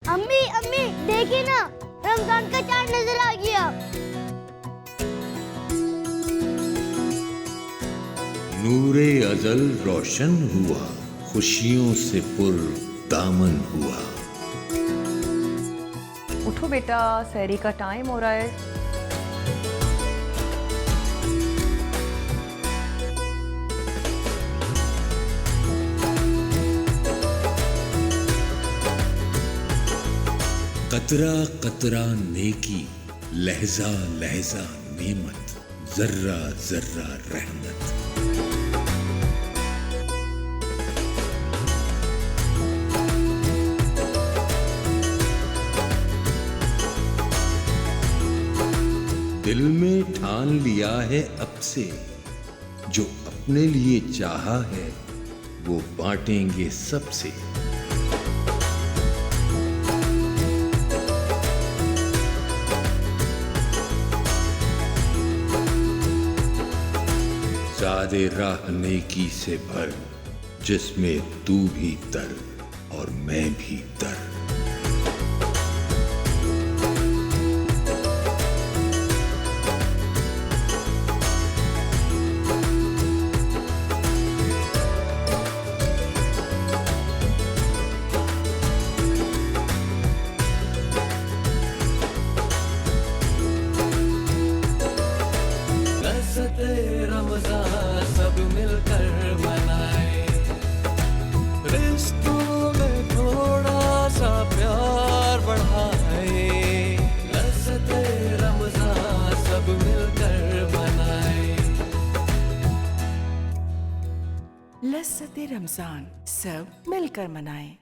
अम्मी अम्मी देखिए ना, रमजान का चांद नजर आ गया। नूरे अजल रोशन हुआ, खुशियों से पुर दामन हुआ। उठो बेटा, सहरी का टाइम हो रहा है। कतरा कतरा नेकी, लहजा लहजा नेमत, जर्रा जर्रा रहमत। दिल में ठान लिया है अब से, जो अपने लिए चाहा है वो बांटेंगे सबसे। ज़ादे राह नेकी से भर, जिसमें तू भी तर और मैं भी तर। रमज़ान सब मिलकर मनाए, रिश्तों में थोड़ा सा प्यार बढ़ाए। लज़्ज़ते रमज़ान सब मिलकर मनाए। लज़्ज़ते रमज़ान सब मिलकर मनाएं।